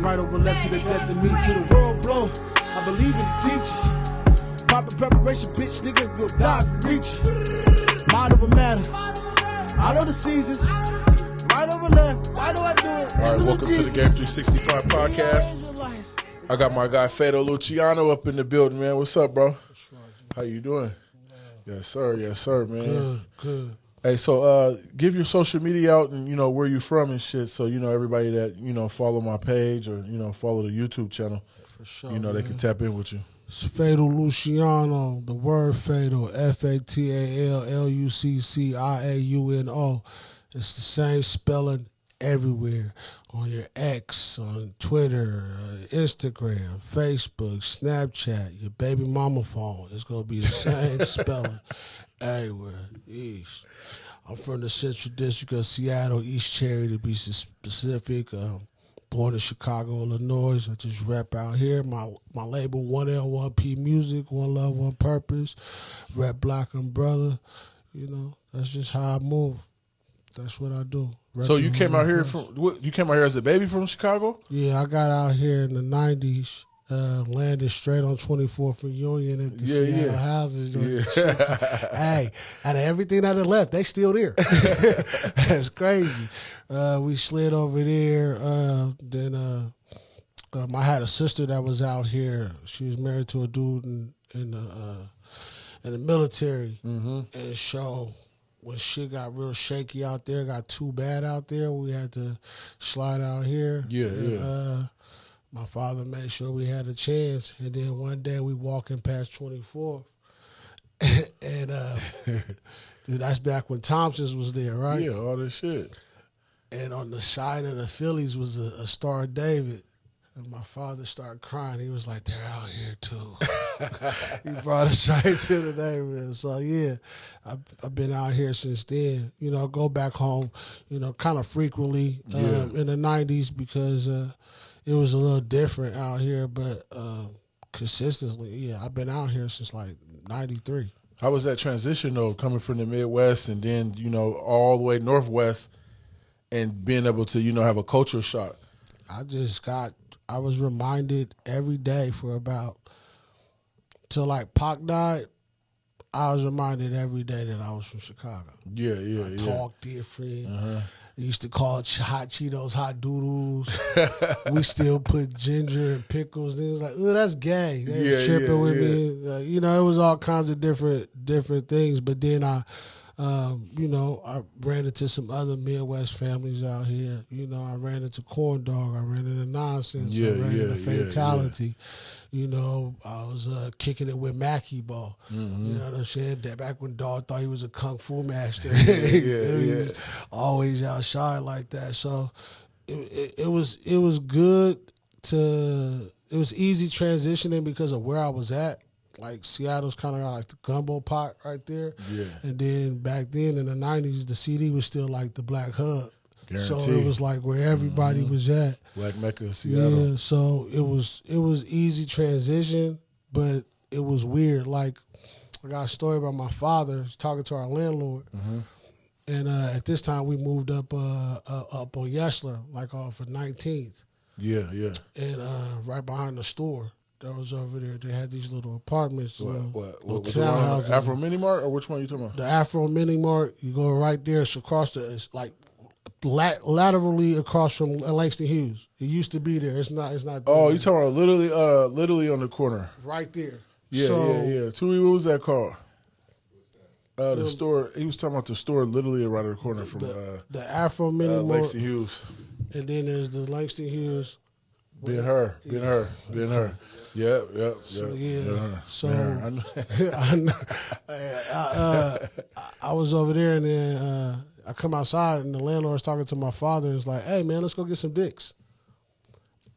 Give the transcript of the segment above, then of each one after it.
right over left to the death of me to the world blow. I believe in the teachers. Proper preparation, bitch, nigga, you'll die for reaching. Mind over matter. I know the seasons. Right over left. Why do I do it? All right, welcome to the Game 365 podcast. I got my guy Fado Lucciauno up in the building, man. What's up, bro? How you doing? Yes, sir, man. Good. Hey, so give your social media out and, you know, where you from and shit, so, you know, everybody that, you know, follow my page or, you know, follow the YouTube channel, For sure, you know, they can tap in with you. It's Fado Lucciauno, the word Fado, Fatallucciauno. It's the same spelling everywhere, on your X, on Twitter, Instagram, Facebook, Snapchat, your baby mama phone. It's going to be the same spelling everywhere. East. I'm from the Central District of Seattle, East Cherry to be specific. Born in Chicago, Illinois. I just rap out here. My label, 1L1P Music, One Love, One Purpose. Rap Black Umbrella. You know, that's just how I move. That's what I do. So you came out here you came out here as a baby from Chicago? Yeah, I got out here in the 90s. Landed straight on 24th and Union at the Seattle houses. Yeah. Hey, out of everything that had left, they still there. That's crazy. We slid over there. Then I had a sister that was out here. She was married to a dude in the military. Mm-hmm. And so when shit got real shaky out there, got too bad out there, we had to slide out here. My father made sure we had a chance, and then one day we walking past 24th, and dude, that's back when Thompson's was there, right? Yeah, all this shit. And on the side of the Phillies was a Star David, and my father started crying. He was like, "They're out here too." He brought us right to the neighborhood. So yeah, I've been out here since then. You know, go back home, you know, kind of frequently in the 90s because. It was a little different out here, but consistently, yeah, I've been out here since like 93. How was that transition, though, coming from the Midwest and then, you know, all the way Northwest and being able to, you know, have a culture shock? I was reminded every day for about, till like Pac died, I was reminded every day that I was from Chicago. I talk different. Uh-huh. They used to call hot Cheetos hot doodles. We still put ginger and pickles. And it was like, oh, that's gay. They was tripping with me. You know, it was all kinds of different things. But then I ran into some other Midwest families out here. You know, I ran into Corn Dog. I ran into Nonsense. I ran into Fatality. You know, I was kicking it with Mackie Ball. Mm-hmm. You know what I'm saying? That back when Dog thought he was a kung fu master. He was always outside like that. So it was good it was easy transitioning because of where I was at. Like Seattle's kind of like the gumbo pot right there. Yeah. And then back then in the 90s, the CD was still like the Black Hub. Guaranteed. So it was like where everybody was at. Black Mecca, Seattle. Yeah, so it was easy transition, but it was weird. Like, I got a story about my father talking to our landlord, and at this time we moved up on Yesler, like off of 19th. Yeah. And right behind the store that was over there, they had these little apartments. What townhouses. Afro Mini Mart, or which one are you talking about? The Afro Mini Mart. You go right there. It's across it's like laterally across from Langston Hughes. It used to be there. It's not there. Oh, you talking about literally on the corner. Right there. Yeah. Tui, what was that called? The store. He was talking about the store literally around the corner from the Afro Mini Mart. Langston Hughes. And then there's the Langston Hughes. Been her. Yep. So I was over there, and then I come outside, and the landlord's talking to my father, and it's like, "Hey man, let's go get some dicks."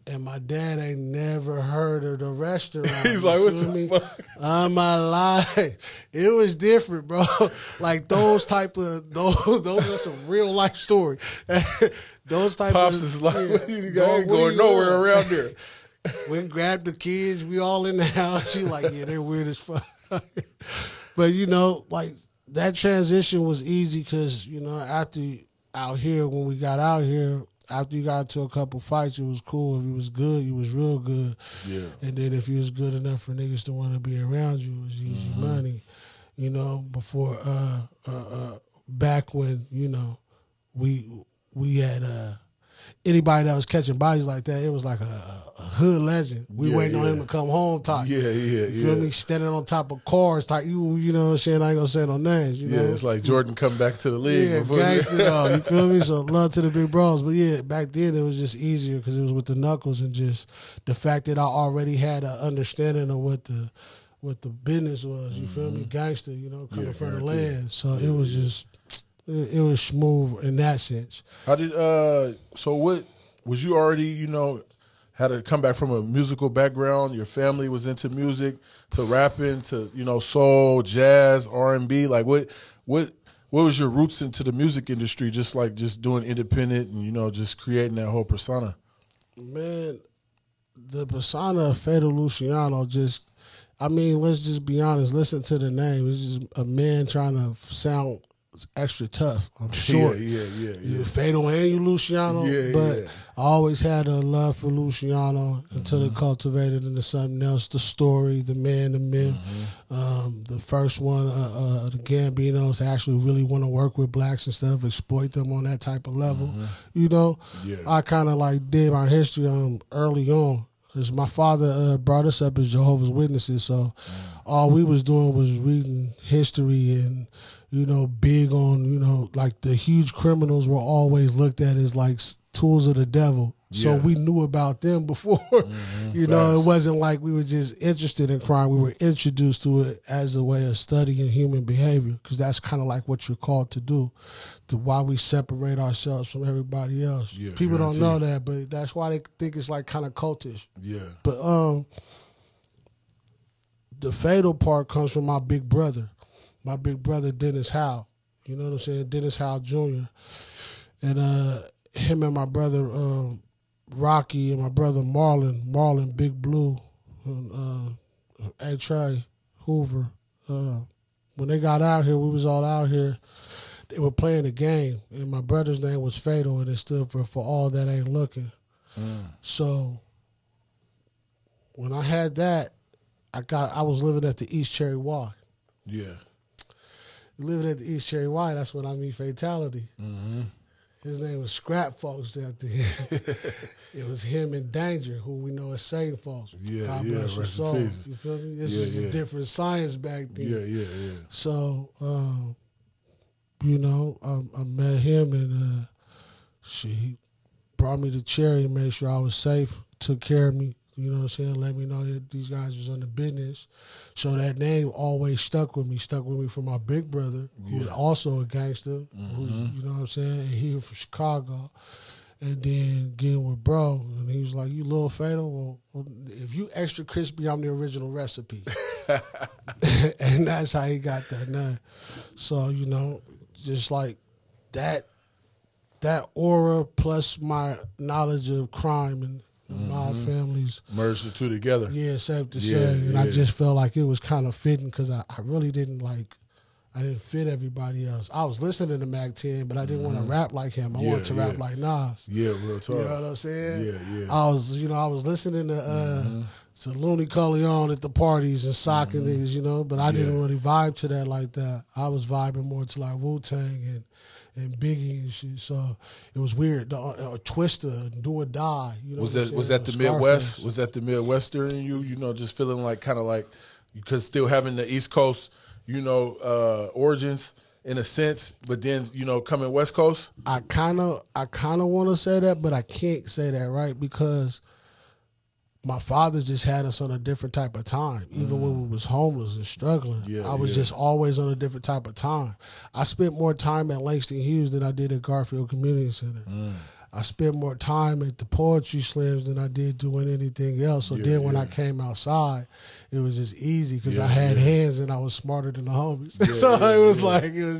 And my dad ain't never heard of the restaurant. He's like, what the fuck? On my life. It was different, bro. Like those are some real life stories. Those type Pops of is like, you ain't going nowhere around here. Went and grabbed the kids. We all in the house. She like, yeah, they're weird as fuck. But, you know, like that transition was easy because, you know, after out here, when we got out here, after you got into a couple fights, it was cool. If you was good, you was real good. Yeah. And then if you was good enough for niggas to want to be around you, it was easy money. You know, before back when, you know, we had anybody that was catching bodies like that, it was like a hood legend. We waiting on him to come home type. Yeah. You feel me? Standing on top of cars type. You know what I'm saying? I ain't gonna say no names. You know? It's like Jordan come back to the league. Yeah, gangster dog. You feel me? So love to the big bros. But yeah, back then it was just easier because it was with the knuckles and just the fact that I already had an understanding of what the business was. You feel me? Gangster, you know, coming from the land. So it was just. It was smooth in that sense. How did so what was you already, you know, had to come back from a musical background? Your family was into music, to rapping, to, you know, soul, jazz, R&B. Like what was your roots into the music industry? Just doing independent and, you know, just creating that whole persona. Man, the persona of Fatal Lucciauno just, I mean, let's just be honest. Listen to the name. It's just a man trying to sound extra tough. I'm short. Yeah. You're Fatal and you Lucciauno. But I always had a love for Lucciauno until it cultivated into something else. The story, the man, the myth. The first one, the Gambinos actually really want to work with blacks instead of exploit them on that type of level. You know, I kind of like did my history early on. Because my father brought us up as Jehovah's Witnesses, so all we was doing was reading history and, you know, big on, you know, like the huge criminals were always looked at as like tools of the devil. So we knew about them before. You know, it wasn't like we were just interested in crime. We were introduced to it as a way of studying human behavior, because that's kind of like what you're called to do, to why we separate ourselves from everybody else. People don't know that, but that's why they think it's like kind of cultish. But the fatal part comes from my big brother. My big brother, Dennis Howe. You know what I'm saying? Dennis Howe Jr. And him and my brother Rocky and my brother Marlon Big Blue, and A-Trey Hoover. When they got out here, we was all out here. They were playing a game, and my brother's name was Fatal, and it stood for all that ain't looking. So when I had that, I was living at the East Cherry Y. Living at the East Cherry Y, that's when I meet Fatality. His name was Scrap Folks out there. It was him and Danger, who we know as Satan Folks. God bless your soul. You feel me? This is a different science back then. So, you know, I met him, and he brought me to Cherry and made sure I was safe, took care of me. You know what I'm saying? Let me know that these guys was on the business. So that name always stuck with me from my big brother, who's also a gangster, who's, you know what I'm saying, and he was from Chicago. And then getting with bro, and he was like, you little Fatal? Well, if you extra crispy, I'm the original recipe. And that's how he got that name. So, you know, just like that aura plus my knowledge of crime and my family's merged the two together. Yeah, safe to say. And I just felt like it was kind of fitting, because I really didn't fit everybody else. I was listening to Mac 10, but I didn't want to rap like him. I wanted to rap like Nas. Real talk. You know what I'm saying? Yeah. I was listening to Looney Corleone at the parties and socking niggas, you know, but I didn't really vibe to that like that. I was vibing more to like Wu-Tang and Biggie and shit. So it was weird. Twister, Do or Die. You know was that the Midwest? Was that the Midwestern in you? You know, just feeling like kind of like, because still having the East Coast, you know, origins in a sense, but then, you know, coming West Coast. I kind of want to say that, but I can't say that, right? Because my father just had us on a different type of time. Even when we was homeless and struggling, I was just always on a different type of time. I spent more time at Langston Hughes than I did at Garfield Community Center. I spent more time at the poetry slams than I did doing anything else. So then when I came outside, it was just easy, because I had hands and I was smarter than the homies. So it was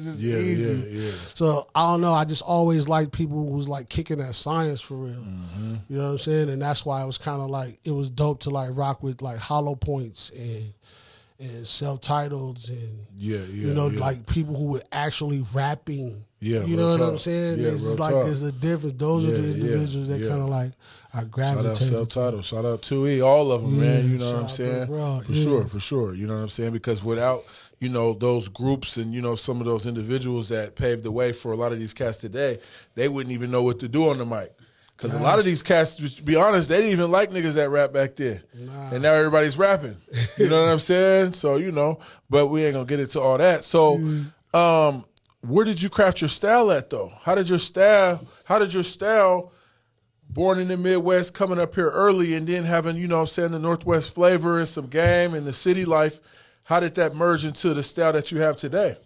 just easy. So I don't know. I just always liked people who was like kicking that science for real. You know what I'm saying? And that's why it was kind of like, it was dope to like rock with like hollow points and self-titles and you know, like people who were actually rapping. Yeah, you know what I'm saying? Yeah, it's like there's a difference. Those are the individuals that kind of like I gravitated. Shout out self-titled. Shout out 2E, all of them, man. You know what I'm saying? For sure. You know what I'm saying? Because without those groups and some of those individuals that paved the way for a lot of these cats today, they wouldn't even know what to do on the mic. Because a lot of these cats, to be honest, they didn't even like niggas that rap back then. And now everybody's rapping. You know what I'm saying? So, but we ain't going to get into all that. So, where did you craft your style at, though? How did your style, born in the Midwest, coming up here early and then having, the Northwest flavor and some game and the city life, how did that merge into the style that you have today?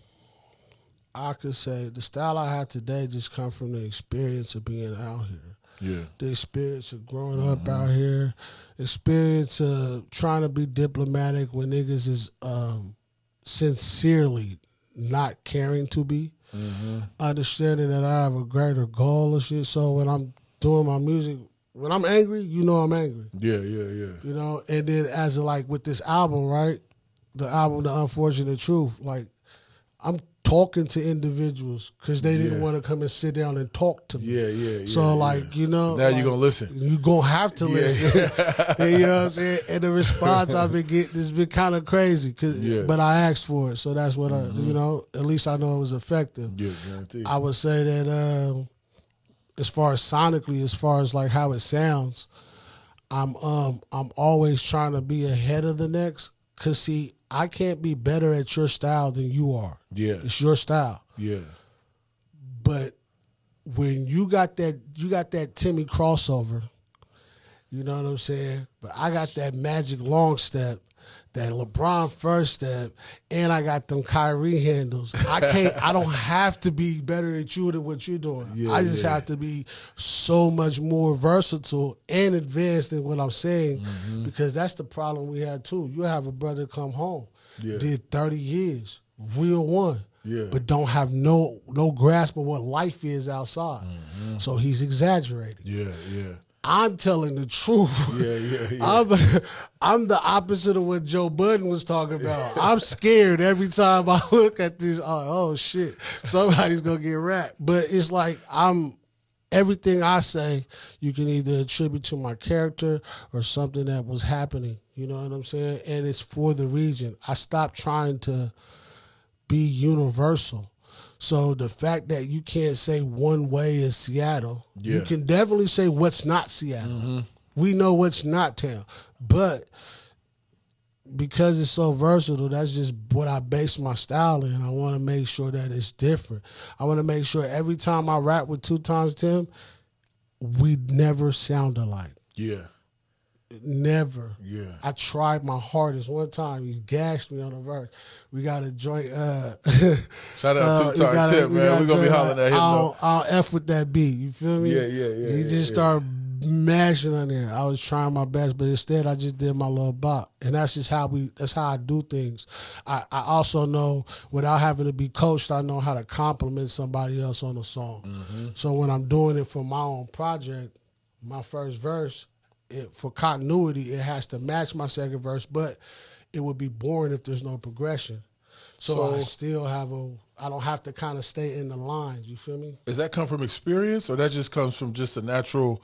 I could say the style I have today just come from the experience of being out here. Yeah. The experience of growing up out here, experience of trying to be diplomatic when niggas is sincerely not caring to be. Understanding that I have a greater goal and shit. So when I'm doing my music, when I'm angry, I'm angry. Yeah. And then as like with this album, right? The album, The Unfortunate Truth, like I'm talking to individuals because they didn't want to come and sit down and talk to me. Yeah. So now like, you're going to listen. You're going to have to listen. You know what I'm saying? And the response I've been getting has been kind of crazy, but I asked for it. So that's what at least I know it was effective. Yeah, guaranteed. I would say that as far as sonically, as far as like how it sounds, I'm always trying to be ahead of the next. Cause see, I can't be better at your style than you are. Yeah. It's your style. Yeah. But when you got that Timmy crossover, you know what I'm saying? But I got that magic long step, that LeBron first step, and I got them Kyrie handles. I don't have to be better at you than what you're doing. I just have to be so much more versatile and advanced than what I'm saying, because that's the problem we had too. You have a brother come home, did 30 years, real one, but don't have no grasp of what life is outside. So he's exaggerating. Yeah. I'm telling the truth. Yeah. I'm the opposite of what Joe Budden was talking about. I'm scared every time I look at this. Oh shit, somebody's gonna get wrapped. But it's like everything I say, you can either attribute to my character or something that was happening. You know what I'm saying? And it's for the region. I stopped trying to be universal. So the fact that you can't say one way is Seattle, you can definitely say what's not Seattle. We know what's not town. But because it's so versatile, that's just what I base my style in. I want to make sure that it's different. I want to make sure every time I rap with 2 Times Tim, we never sound alike. Yeah. Never. Yeah. I tried my hardest. One time he gashed me on a verse. We got a joint. Shout out 2 Times Tim, man. We're going to be hollering at him. I'll F with that beat. You feel me? Yeah. He just started mashing on there. I was trying my best, but instead I just did my little bop. And that's just how I do things. I also know, without having to be coached, I know how to compliment somebody else on a song. So when I'm doing it for my own project, my first verse, for continuity, it has to match my second verse, but it would be boring if there's no progression. So I still I don't have to kind of stay in the lines. You feel me? Does that come from experience, or that just comes from just a natural,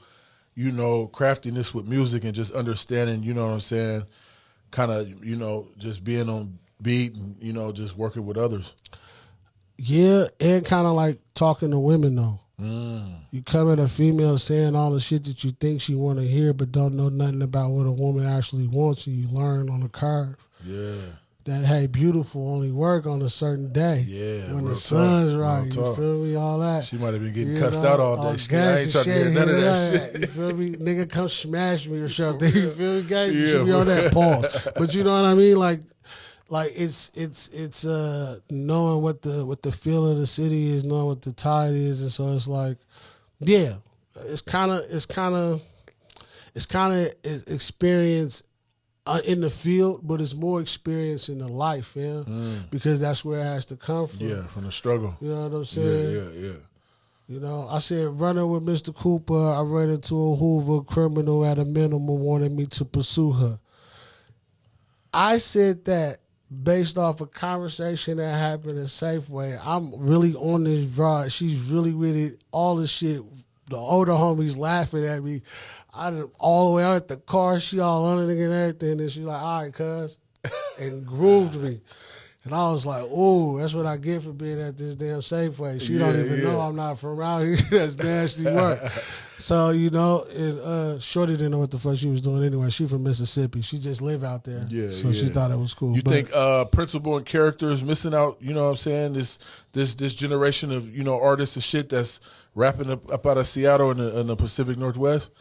craftiness with music and just understanding, you know what I'm saying, kind of, just being on beat and, just working with others? Yeah, and kind of like talking to women, though. You come at a female saying all the shit that you think she want to hear, but don't know nothing about what a woman actually wants, and you learn on the curve. Yeah. That, hey, beautiful only work on a certain day. Yeah. When the sun's right. You feel me? All that. She might have been getting cussed out all day. I ain't trying to hear none of that shit. You feel me? Nigga, come smash me or something. You feel me, guys? You should be on that pause. But you know what I mean? Like it's knowing what the feel of the city is, knowing what the tide is, and so it's like, yeah, it's kind of experience in the field, but it's more experience in the life, because that's where it has to come from. Yeah, from the struggle. You know what I'm saying? Yeah. I said, running with Mr. Cooper, I ran into a Hoover criminal at a minimum, wanted me to pursue her. I said that based off a conversation that happened in Safeway. I'm really on this ride. She's really with it. All this shit. The older homies laughing at me. I done all the way out at the car. She all under and everything. And she's like, all right, cuz. And grooved me. And I was like, ooh, that's what I get for being at this damn Safeway. She don't even know I'm not from around here. That's nasty work. So, you know, and Shorty didn't know what the fuck she was doing anyway. She from Mississippi. She just live out there. So she thought it was cool. You think principle and character is missing out, you know what I'm saying? This generation of, you know, artists and shit that's rapping up out of Seattle in the Pacific Northwest?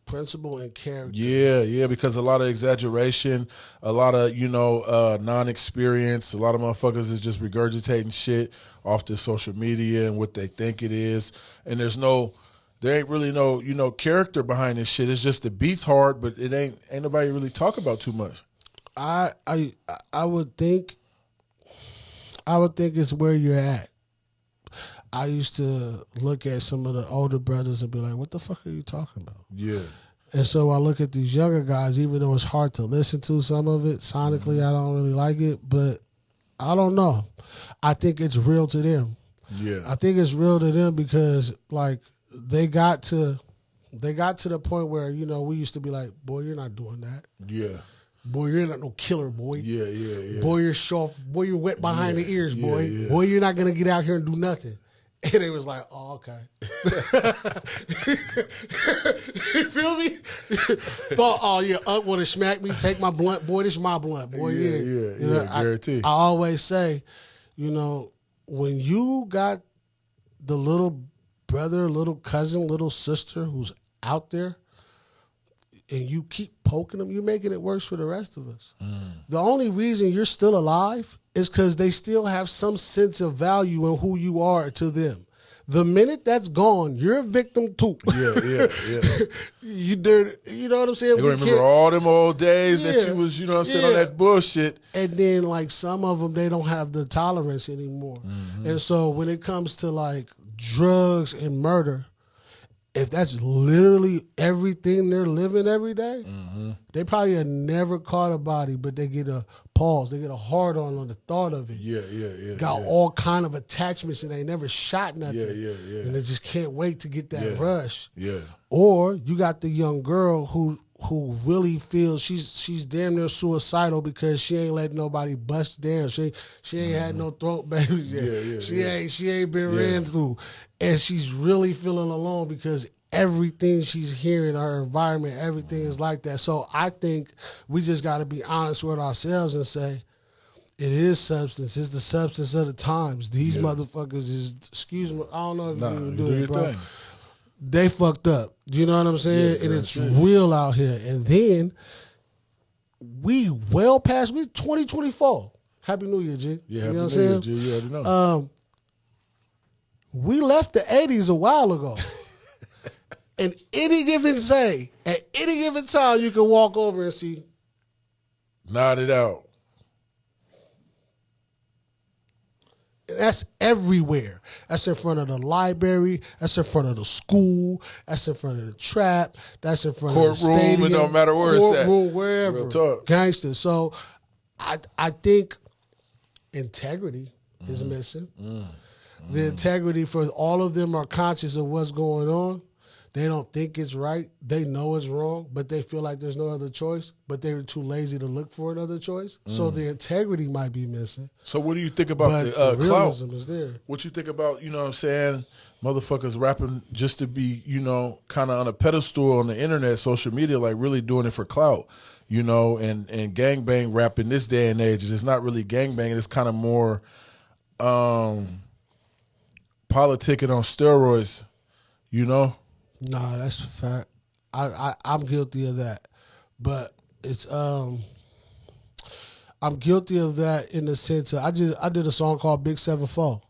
Principle and character. Yeah, because a lot of exaggeration, a lot of, you know, non-experience, a lot of motherfuckers is just regurgitating shit off the social media and what they think it is. And there ain't really no, you know, character behind this shit. It's just the beat's hard, but it ain't nobody really talk about too much. I would think it's where you're at. I used to look at some of the older brothers and be like, what the fuck are you talking about? Yeah. And so I look at these younger guys, even though it's hard to listen to some of it, sonically I don't really like it, but I don't know. I think it's real to them. Yeah. I think it's real to them because, like, they got to the point where, you know, we used to be like, boy, you're not doing that. Yeah. Boy, you're not no killer, boy. Yeah. Boy, you're soft. Boy, you're wet behind the ears, boy. Yeah. Boy, you're not going to get out here and do nothing. And they was like, oh, okay. You feel me? Thought, oh, yeah, Unc want to smack me, take my blunt. Boy, this is my blunt, boy. Yeah. You know, guarantee. I always say, you know, when you got the little brother, little cousin, little sister who's out there, and you keep poking them, you're making it worse for the rest of us. The only reason you're still alive is because they still have some sense of value in who you are to them. The minute that's gone, you're a victim too. Yeah. You know what I'm saying? They remember all them old days that you was, you know what I'm saying, on that bullshit. And then, like, some of them, they don't have the tolerance anymore. And so when it comes to, like, drugs and murder, if that's literally everything they're living every day, they probably have never caught a body, but they get a pause. They get a hard on the thought of it. Yeah. Got all kind of attachments and they never shot nothing. Yeah. And they just can't wait to get that rush. Yeah. Or you got the young girl who really feels she's damn near suicidal because she ain't letting nobody bust down. She ain't had no throat babies yet. She ain't been ran through. And she's really feeling alone because everything she's hearing, her environment, everything is like that. So I think we just got to be honest with ourselves and say, it is substance. It's the substance of the times. These motherfuckers is, excuse me, I don't know if you even do it, bro. They fucked up. You know what I'm saying? And it's real out here. And then we well past, we 2024. Happy New Year, G. Yeah, Happy New Year, G. You already know. We left the 80s a while ago. And any given day, at any given time, you can walk over and see. Nod it out. That's everywhere. That's in front of the library. That's in front of the school. That's in front of the trap. That's in front of the stadium. Courtroom, it don't matter where it's at. Courtroom, wherever. Real talk. Gangster. So I think integrity is missing. The integrity for all of them are conscious of what's going on. They don't think it's right. They know it's wrong, but they feel like there's no other choice. But they're too lazy to look for another choice. So the integrity might be missing. So what do you think about the realism clout? Is there. What you think about, you know what I'm saying, motherfuckers rapping just to be, you know, kind of on a pedestal on the internet, social media, like really doing it for clout, you know, and gangbang rap in this day and age. It's not really gangbang. It's kind of more politicking on steroids, you know? Nah, that's a fact. I'm guilty of that, but it's I'm guilty of that in the sense of I did a song called Big 7-4.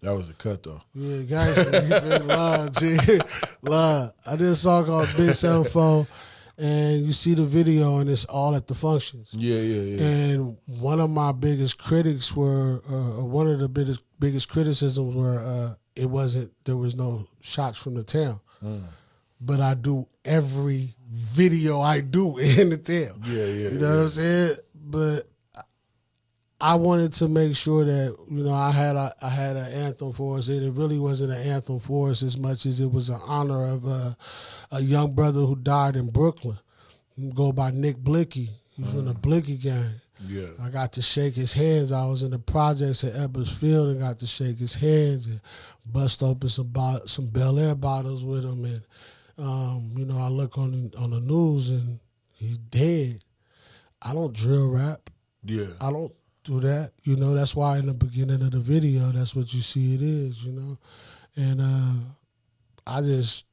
That was a cut though. Yeah, guys, love, G, love. I did a song called Big 7-4, and you see the video, and it's all at the functions. Yeah. And one of my biggest critics were, one of the biggest criticisms were, there was no shots from the town. But I do every video I do in the town. Yeah. You know what I'm saying? But I wanted to make sure that, you know, I had an anthem for us. It really wasn't an anthem for us as much as it was an honor of a young brother who died in Brooklyn. He go by Nick Blicky. He's from the Blicky gang. Yeah. I got to shake his hands. I was in the projects at Everett Field and got to shake his hands and bust open some Bel Air bottles with him. And, you know, I look on the news and he's dead. I don't drill rap. Yeah. I don't do that. You know, that's why in the beginning of the video, that's what you see it is, you know. And I just,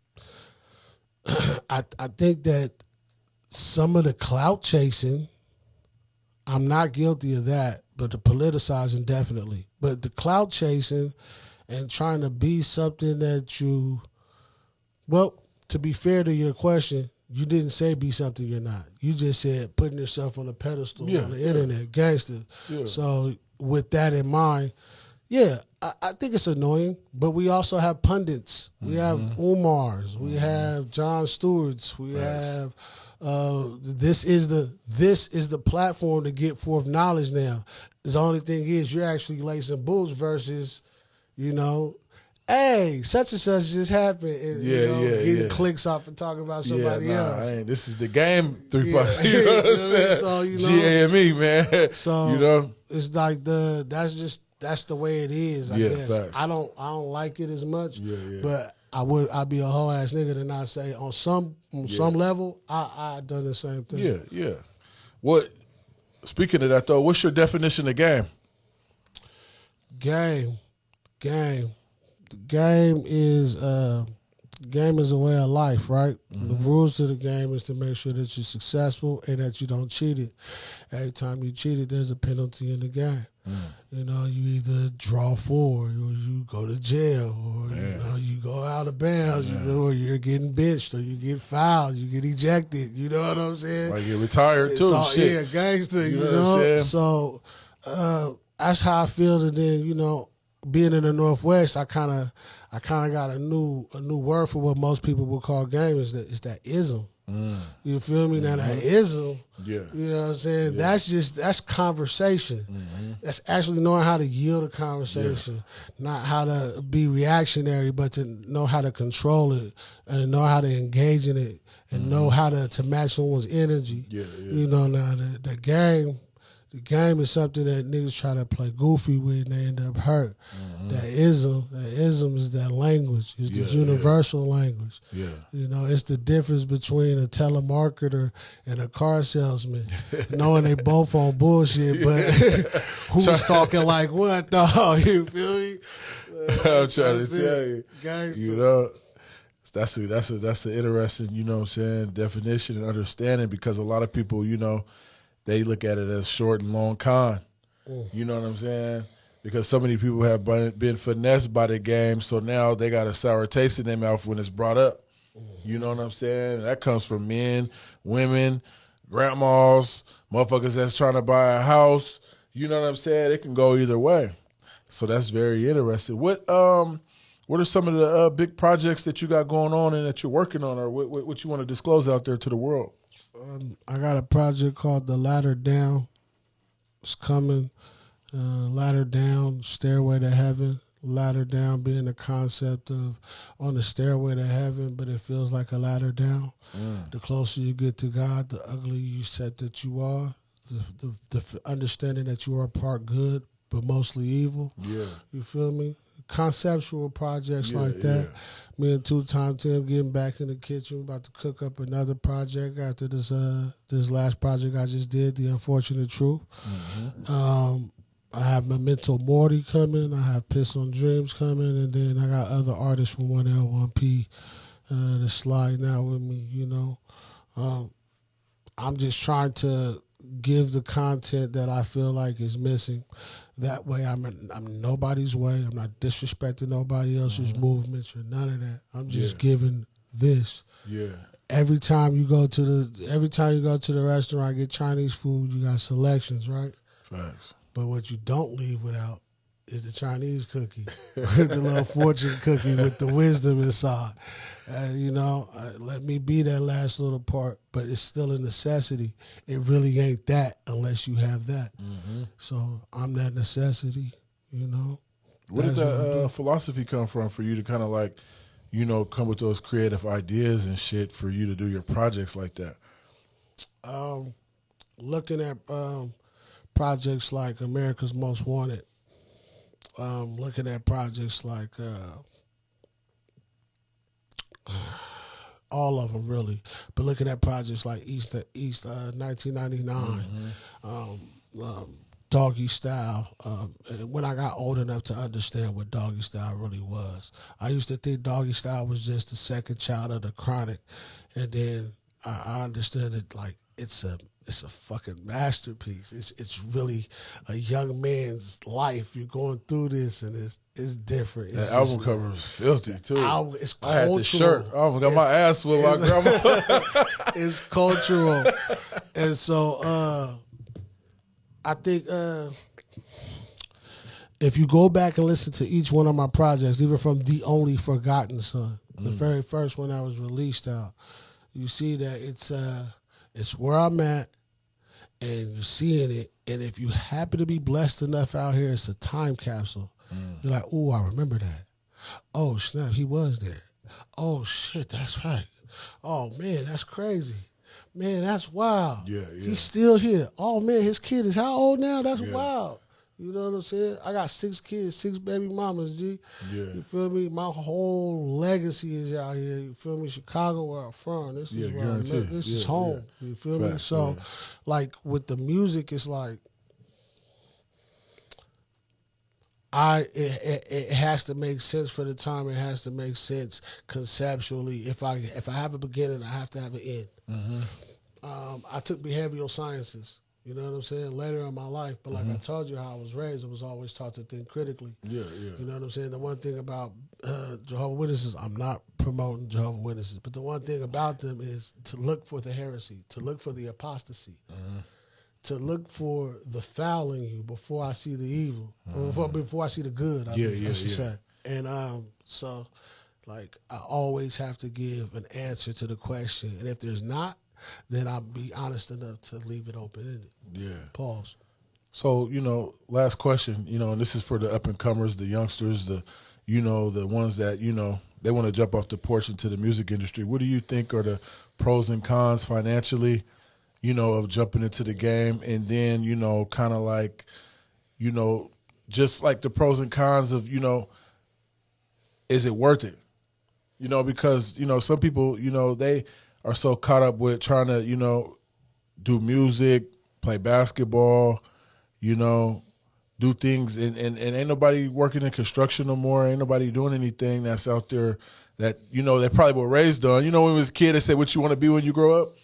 I think that some of the clout chasing, I'm not guilty of that, but the politicizing definitely. But the clout chasing and trying to be something that you, well, to be fair to your question, you didn't say be something you're not. You just said putting yourself on a pedestal on the internet, gangster. Yeah. So with that in mind, yeah, I think it's annoying, but we also have pundits. We have Umars. We have Jon Stewarts. We have this is the platform to get forth knowledge now. The only thing is you're actually lacing boots versus, you know, hey, such and such just happened. And, getting clicks off and talking about somebody else. This is the game 3 parts. You know what I'm saying? So, you know, G.A.M.E, man. So, you know, it's like that's the way it is, I guess. Facts. I don't like it as much, but I'd be a whole ass nigga to not say on some level I done the same thing. Yeah. What? Speaking of that though, what's your definition of game? Game is a way of life, right? The rules to the game is to make sure that you're successful and that you don't cheat it. Every time you cheat it, there's a penalty in the game. You know, you either draw 4 or you go to jail or you know, you go out of bounds, or you're getting benched or you get fouled, you get ejected. You know what I'm saying? Like you're retired too. So, shit. Yeah, gangster. You what know. I'm saying? So that's how I feel. And then, you know, being in the Northwest, I kind of got a new word for what most people would call game is that ism. You feel me? Now that ism, you know what I'm saying? Yeah. That's conversation. That's actually knowing how to yield a conversation, not how to be reactionary, but to know how to control it and know how to engage in it and know how to match someone's energy. You know, now the game is something that niggas try to play goofy with and they end up hurt. That ism is that language. It's the universal language. You know, it's the difference between a telemarketer and a car salesman. Knowing they both on bullshit, but who's talking like what though? You feel me? I'm trying to tell you. Gangster. You know, that's an interesting, you know what I'm saying, definition and understanding, because a lot of people, you know, they look at it as short and long con. You know what I'm saying? Because so many people have been finessed by the game, so now they got a sour taste in their mouth when it's brought up. You know what I'm saying? That comes from men, women, grandmas, motherfuckers that's trying to buy a house. You know what I'm saying? It can go either way. So that's very interesting. What are some of the big projects that you got going on and that you're working on, or what you want to disclose out there to the world? I got a project called The Ladder Down. It's coming. Ladder Down, Stairway to Heaven. Ladder down being the concept of on the stairway to heaven, but it feels like a ladder down. The closer you get to God, the uglier you said that you are. The understanding that you are part good, but mostly evil. You feel me? Conceptual projects like that. Me and Two-Time Tim getting back in the kitchen, about to cook up another project after this last project I just did, The Unfortunate Truth. I have Memento Mori coming. I have Piss on Dreams coming, and then I got other artists from 1L1P that's sliding out with me. You know, I'm just trying to give the content that I feel like is missing. That way, I'm nobody's way. I'm not disrespecting nobody else's movements or none of that. I'm just giving this. Every time you go to the restaurant, get Chinese food, you got selections, right? Facts. But what you don't leave without is the Chinese cookie, the little fortune cookie with the wisdom inside. Let me be that last little part, but it's still a necessity. It really ain't that unless you have that. Mm-hmm. So I'm that necessity, Where did that philosophy come from for you to kind of like, come with those creative ideas and shit for you to do your projects like that? Looking at projects like America's Most Wanted, looking at projects like all of them really, but looking at projects like East 1999, Doggy Style. When I got old enough to understand what Doggy Style really was, I used to think Doggy Style was just the second child of the Chronic, and then I understood it like it's a fucking masterpiece. It's really a young man's life. You're going through this, and it's different. That album cover was filthy too. It's cultural. I had the shirt. I got my ass with my grandma. It's cultural, and so I think if you go back and listen to each one of my projects, even from The Only Forgotten Son, the very first one that was released out, you see that it's where I'm at, and you're seeing it. And if you happen to be blessed enough out here, it's a time capsule. You're like, oh, I remember that. Oh, snap, he was there. Oh, shit, that's right. Oh, man, that's crazy. Man, that's wild. Yeah. He's still here. Oh, man, his kid is how old now? That's wild. You know what I'm saying? I got 6 kids, 6 baby mamas, G. Yeah. You feel me? My whole legacy is out here. You feel me? Chicago, where I'm from. This is where I'm at. This is home. You feel me? So, like, with the music, it's like, it has to make sense for the time. It has to make sense conceptually. If I have a beginning, I have to have an end. Mm-hmm. I took behavioral sciences. You know what I'm saying? Later in my life, but like I told you how I was raised, I was always taught to think critically. Yeah. You know what I'm saying? The one thing about Jehovah's Witnesses, I'm not promoting Jehovah's Witnesses, but the one thing about them is to look for the heresy, to look for the apostasy, to look for the foul in you before I see the evil, or before I see the good, I should say. And so, like, I always have to give an answer to the question, and if there's not, then I'll be honest enough to leave it open-ended. Yeah. Pause. So, last question, and this is for the up-and-comers, the youngsters, the ones that, they want to jump off the porch into the music industry. What do you think are the pros and cons financially, of jumping into the game? And then, kind of like, just like the pros and cons of, is it worth it? Because, some people, they are so caught up with trying to, do music, play basketball, do things, and ain't nobody working in construction no more. Ain't nobody doing anything that's out there that, they probably were raised on. When we was a kid, they said what you want to be when you grow up.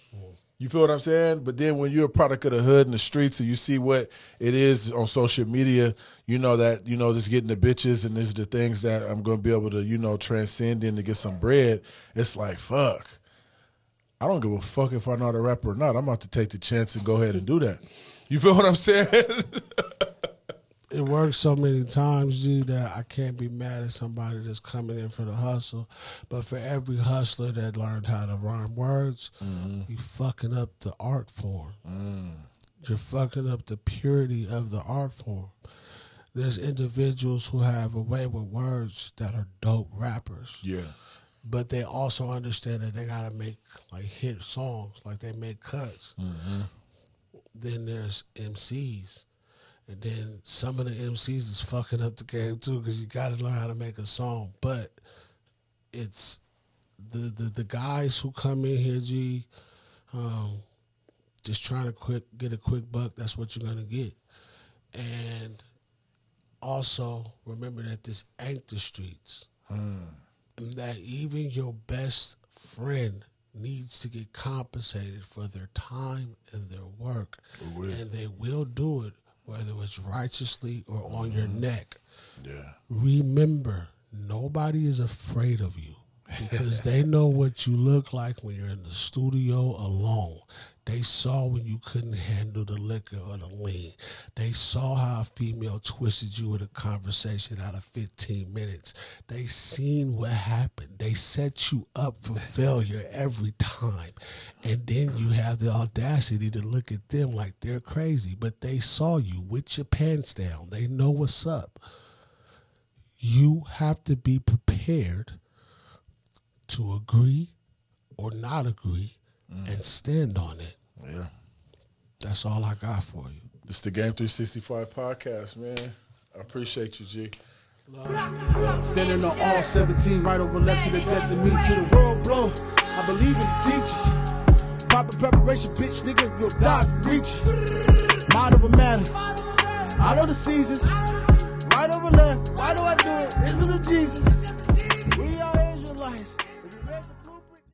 You feel what I'm saying? But then when you're a product of the hood and the streets and you see what it is on social media, that, just getting the bitches and these are the things that I'm going to be able to, transcend in to get some bread. It's like, fuck. I don't give a fuck if I know how to rap or not. I'm about to take the chance and go ahead and do that. You feel what I'm saying? It works so many times, G, that I can't be mad at somebody that's coming in for the hustle. But for every hustler that learned how to rhyme words, you fucking up the art form. You're fucking up the purity of the art form. There's individuals who have a way with words that are dope rappers. Yeah. But they also understand that they gotta make like hit songs, like they make cuts. Then there's MCs, and then some of the MCs is fucking up the game too, because you gotta learn how to make a song. But it's the guys who come in here, G, just trying to get a quick buck. That's what you're gonna get. And also remember that this ain't the streets. And that even your best friend needs to get compensated for their time and their work. And they will do it, whether it's righteously or on your neck. Yeah. Remember, nobody is afraid of you because they know what you look like when you're in the studio alone. They saw when you couldn't handle the liquor or the lean. They saw how a female twisted you in a conversation out of 15 minutes. They seen what happened. They set you up for failure every time. And then you have the audacity to look at them like they're crazy. But they saw you with your pants down. They know what's up. You have to be prepared to agree or not agree and stand on it. Yeah. That's all I got for you. It's the Game 365 podcast, man. I appreciate you, G. Standing on all 17, right over left to the death of me to the world blow. I believe in the teachers. Proper preparation, bitch, nigga, you'll die reaching. Mind over matter. I know the seasons. Right over left. Why do I do it? It's because of Jesus. We are Israelites.